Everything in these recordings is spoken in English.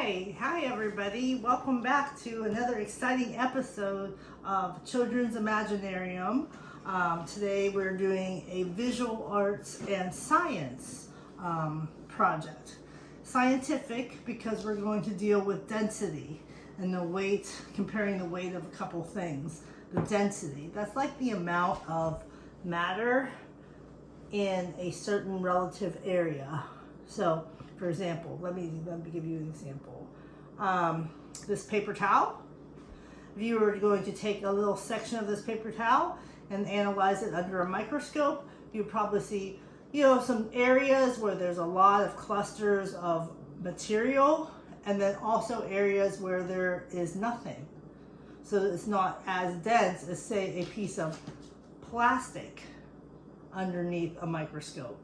Hi everybody. Welcome back to another exciting episode of Children's Imaginarium. Today we're doing a visual arts and science project. Scientific because we're going to deal with density and the weight, comparing the weight of a couple things. The density, that's like the amount of matter in a certain relative area. So, for example, let me give you an example. This paper towel. If you were going to take a little section of this paper towel and analyze it under a microscope, you'd probably see, some areas where there's a lot of clusters of material, and then also areas where there is nothing. So it's not as dense as, say, a piece of plastic underneath a microscope.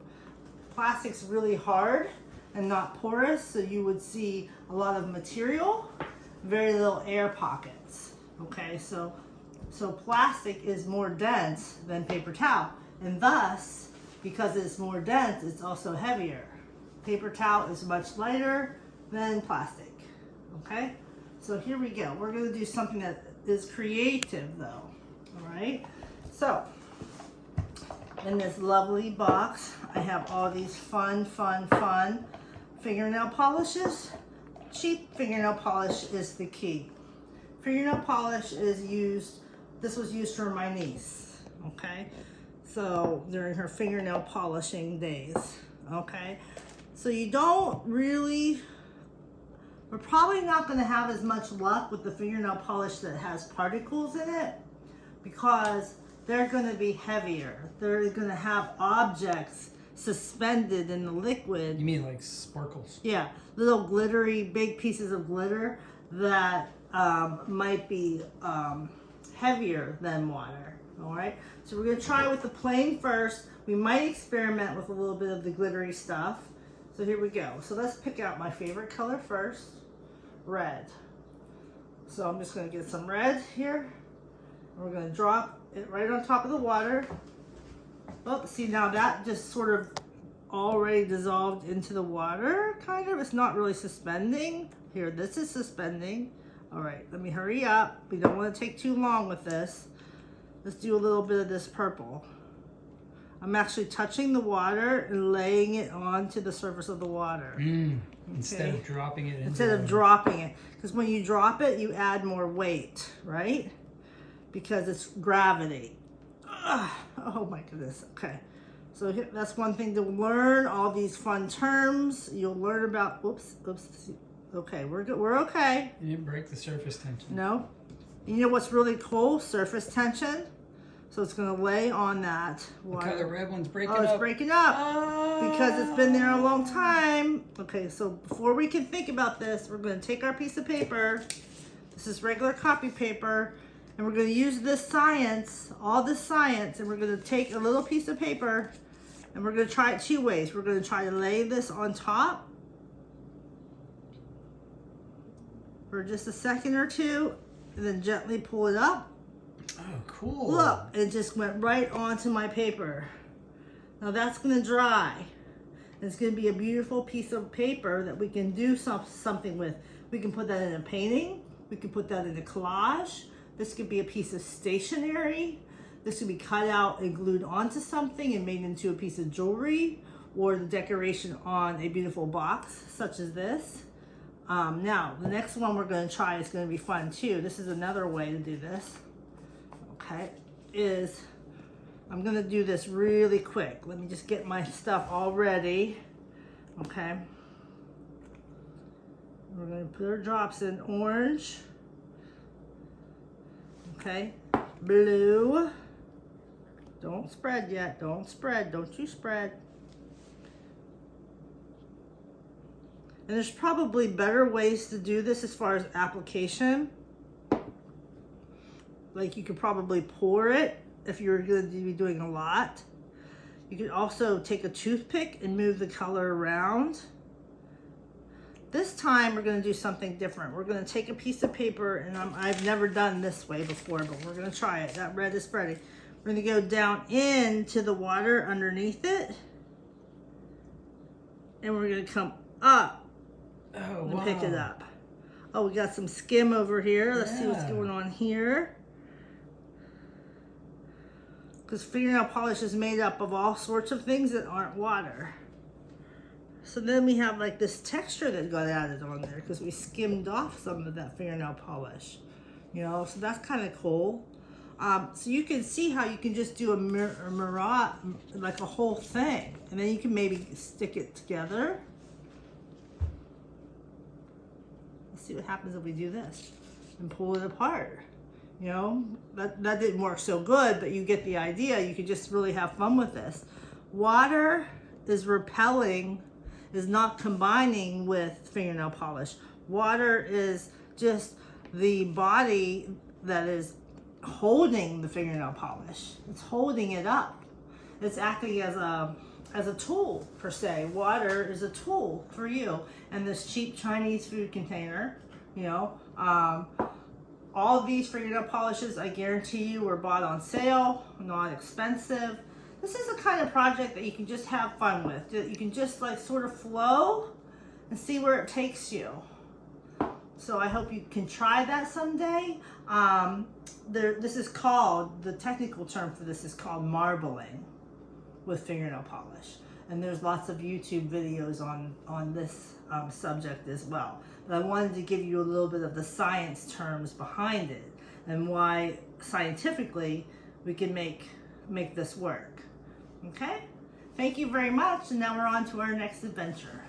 Plastic's really hard and not porous, so you would see a lot of material, very little air pockets. Okay, so plastic is more dense than paper towel, and thus, because it's more dense, it's also heavier. Paper towel is much lighter than plastic. Okay, so here we go. We're going to do something that is creative, though. All right, so in this lovely box, I have all these fun fingernail polishes. Cheap fingernail polish is the key. Fingernail polish this was used for my niece, okay? So during her fingernail polishing days, okay? So we're probably not gonna have as much luck with the fingernail polish that has particles in it because they're gonna be heavier. They're gonna have objects suspended in the liquid. You mean like sparkles? Yeah, little glittery, big pieces of glitter that might be heavier than water. All right, so we're gonna try with the plain first. We might experiment with a little bit of the glittery stuff. So here we go. So let's pick out my favorite color first, red. So I'm just gonna get some red here. We're gonna drop it right on top of the water. Oh, see, now that just sort of already dissolved into the water, kind of. It's not really suspending. Here, this is suspending. All right, let me hurry up. We don't want to take too long with this. Let's do a little bit of this purple. I'm actually touching the water and laying it onto the surface of the water. Okay. Instead of dropping it. Because when you drop it, you add more weight, right? Because it's gravity. Oh my goodness. Okay, so that's one thing to learn. All these fun terms you'll learn about. Oops. Okay, we're good. We're okay. You didn't break the surface tension. No. You know what's really cool? Surface tension. So it's going to lay on that water. Look how the red one's breaking up. Oh, it's breaking up because it's been there a long time. Okay, so before we can think about this, we're going to take our piece of paper. This is regular copy paper. And we're going to use this science, all this science, and we're going to take a little piece of paper and we're going to try it two ways. We're going to try to lay this on top for just a second or two and then gently pull it up. Oh, cool. Look, it just went right onto my paper. Now that's going to dry. It's going to be a beautiful piece of paper that we can do something with. We can put that in a painting. We can put that in a collage. This could be a piece of stationery. This could be cut out and glued onto something and made into a piece of jewelry or the decoration on a beautiful box such as this. Now, the next one we're going to try is going to be fun too. This is another way to do this. Okay, I'm going to do this really quick. Let me just get my stuff all ready. Okay. We're going to put our drops in orange. Okay, blue. Don't spread yet. Don't spread. Don't you spread. And there's probably better ways to do this as far as application. Like you could probably pour it if you're going to be doing a lot. You could also take a toothpick and move the color around. This time we're going to do something different. We're going to take a piece of paper, and I've never done this way before, but we're going to try it. That red is spreading. We're going to go down into the water underneath it, and we're going to come up and pick it up. Oh, we got some skim over here. Let's see what's Yeah. going on here. Because fingernail polish is made up of all sorts of things that aren't water. So then we have like this texture that got added on there because we skimmed off some of that fingernail polish. You know, so that's kind of cool. So you can see how you can just do a mirage, like a whole thing. And then you can maybe stick it together. Let's see what happens if we do this and pull it apart. You know, that didn't work so good, but you get the idea. You can just really have fun with this. Water is repelling, is not combining with fingernail polish. Water is just the body that is holding the fingernail polish. It's holding it up. It's acting as a tool per se. Water is a tool for you. And this cheap Chinese food container, you know, all of these fingernail polishes, I guarantee you, were bought on sale, not expensive. This is the kind of project that you can just have fun with. That you can just like sort of flow and see where it takes you. So I hope you can try that someday. This is called, the technical term for this is called marbling with fingernail polish. And there's lots of YouTube videos on this subject as well. But I wanted to give you a little bit of the science terms behind it and why scientifically we can make this work. Okay? Thank you very much, and now we're on to our next adventure.